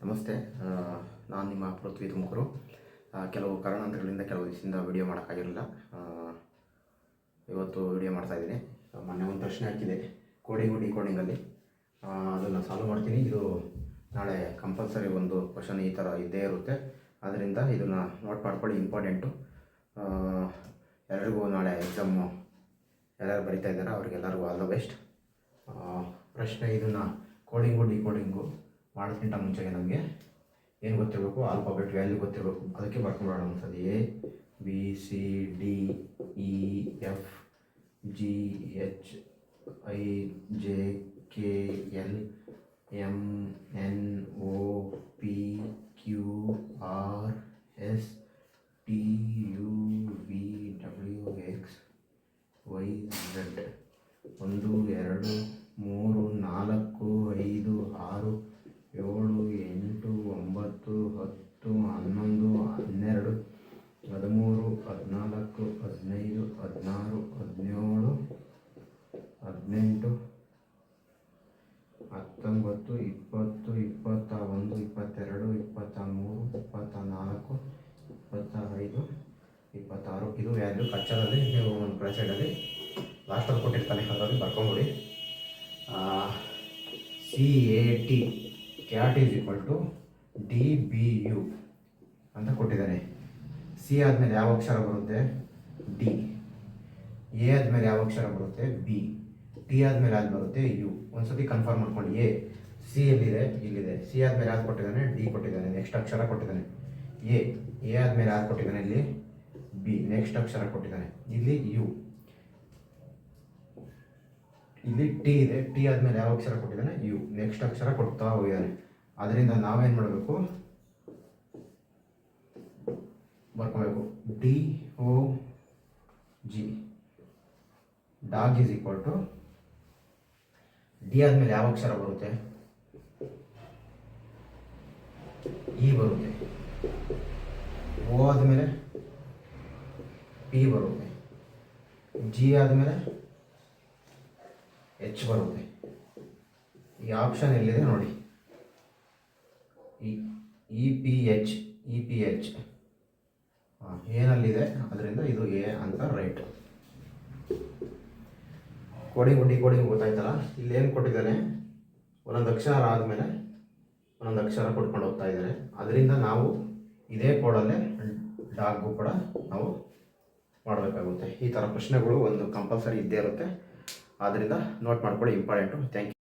ನಮಸ್ತೆ. ನಾನು ನಿಮ್ಮ ಪೃಥ್ವಿ ತುಮಕೂರು. ಕೆಲವು ಕಾರಣಾಂತರಗಳಿಂದ ಕೆಲವು ದಿವಸದಿಂದ ವಿಡಿಯೋ ಮಾಡೋಕ್ಕಾಗಿರಲಿಲ್ಲ. ಇವತ್ತು ವಿಡಿಯೋ ಮಾಡ್ತಾಯಿದ್ದೀನಿ. ಮೊನ್ನೆ ಒಂದು ಪ್ರಶ್ನೆ ಹಾಕಿದೆ ಡಿಕೋಡಿಂಗಲ್ಲಿ, ಅದನ್ನು ಸಾಲ್ವ್ ಮಾಡ್ತೀನಿ. ಇದು ನಾಳೆ ಕಂಪಲ್ಸರಿ ಒಂದು ಕ್ವಶನ್ ಈ ಥರ ಇದ್ದೇ ಇರುತ್ತೆ. ಆದ್ದರಿಂದ ಇದನ್ನು ನೋಟ್ ಮಾಡ್ಕೊಳ್ಳಿ, ಇಂಪಾರ್ಟೆಂಟು. ಎಲ್ಲರಿಗೂ ನಾಳೆ ಎಕ್ಸಾಮು ಯಾರ್ಯಾರು ಬರಿತಾ ಇದ್ದಾರೆ ಅವ್ರಿಗೆಲ್ಲರಿಗೂ ಆಲ್ ದ ಬೆಸ್ಟ್. ಪ್ರಶ್ನೆ ಇದನ್ನು ಡಿಕೋಡಿಂಗು ಮಾಡೋಕ್ಕಿಂತ ಮುಂಚೆಗೆ ನಮಗೆ ಏನು ಗೊತ್ತಿರಬೇಕು, ಆಲ್ಫಾಬೆಟ್ ವ್ಯಾಲ್ಯೂ ಗೊತ್ತಿರಬೇಕು. ಅದಕ್ಕೆ ಬರ್ಕೊಂಡ್ಬಿಡೋಣ ಒಂದ್ಸಲ. ABCDEF GHIJKL MNOPQRSTUVWXYZ 1 2 3 4 5 6 7 8 9 10 11 12 13 14 15 16 17 18 19 20 21 22 23 24 25 26. ಇದು ವ್ಯಾಲ್ಯೂ ಕಚ್ಚರಲ್ಲಿ ನೀವು ಒಂದು ಕಡೆ ಸೈಡಲ್ಲಿ ಲಾಸ್ಟಲ್ಲಿ ಕೊಟ್ಟಿರ್ತಾನೆ, ಅದರಲ್ಲಿ ಬರ್ಕೊಂಬಿಡಿ. CAT cat is equal to DBU ಅಂತ ಕೊಟ್ಟಿದ್ದಾನೆ. C ಆದಮೇಲೆ ಯಾವ ಅಕ್ಷರ ಬರುತ್ತೆ? D. A ಆದಮೇಲೆ ಯಾವ ಅಕ್ಷರ ಬರುತ್ತೆ? B. T ಆದಮೇಲೆ ಯಾವ್ದು ಬರುತ್ತೆ? U. ಒಂದ್ಸತಿ ಕನ್ಫರ್ಮ್ ಮಾಡ್ಕೊಂಡು. C ಎಲ್ಲಿದೆ? ಇಲ್ಲಿದೆ. C ಆದಮೇಲೆ ಯಾವ್ದು ಕೊಟ್ಟಿದ್ದಾನೆ? D ಕೊಟ್ಟಿದ್ದಾನೆ. ನೆಕ್ಸ್ಟ್ ಅಕ್ಷರ ಕೊಟ್ಟಿದ್ದಾನೆ A ಆದಮೇಲೆ ಯಾವ್ದು ಕೊಟ್ಟಿದ್ದಾನೆ? ಇಲ್ಲಿ B. ನೆಕ್ಸ್ಟ್ ಅಕ್ಷರ ಕೊಟ್ಟಿದ್ದಾನೆ ಇಲ್ಲಿ U. ಇಲ್ಲಿ T ಇದೆ. T ಆದಮೇಲೆ ಯಾವ ಅಕ್ಷರ ಕೊಟ್ಟಿದ್ದಾನೆ? U. ನೆಕ್ಸ್ಟ್ ಅಕ್ಷರ ಕೊಡ್ತಾ ಹೋಗಿದ್ದಾನೆ. ಅದರಿಂದ ನಾವೇನು ಮಾಡಬೇಕು? ಬರ್ಕೋಬೇಕು. DOG dog is equal to D ಆದಮೇಲೆ ಯಾವ ಅಕ್ಷರ ಬರುತ್ತೆ? E ಬರುತ್ತೆ. O ಆದಮೇಲೆ P ಬರುತ್ತೆ. G ಆದಮೇಲೆ H ಬರುತ್ತೆ. ಈ ಆಪ್ಷನ್ ಎಲ್ಲಿದೆ ನೋಡಿ, EPH ಏನಲ್ಲಿದೆ, ಅದರಿಂದ ಇದು A ಅಂತ ರೈಟ್. ಡಿಕೋಡಿಂಗ್ ಗೊತ್ತಾಯ್ತಲ್ಲ. ಇಲ್ಲಿ ಏನು ಕೊಟ್ಟಿದ್ದಾನೆ? ಒಂದೊಂದು ಅಕ್ಷರ ಆದಮೇಲೆ ಒಂದೊಂದು ಅಕ್ಷರ ಕೊಡ್ಕೊಂಡು ಹೋಗ್ತಾ ಇದ್ದಾರೆ. ಅದರಿಂದ ನಾವು ಇದೇ ಕೋಡಲ್ಲೇ ಡಾಗ್ಗೂ ಕೂಡ ನಾವು ಮಾಡಬೇಕಾಗುತ್ತೆ. ಈ ಥರ ಪ್ರಶ್ನೆಗಳು ಒಂದು ಕಂಪಲ್ಸರಿ ಇದ್ದೇ ಇರುತ್ತೆ. ಆದ್ದರಿಂದ ನೋಟ್ ಮಾಡ್ಕೊಳ್ಳಿ, ಇಂಪಾರ್ಟೆಂಟು. Thank you.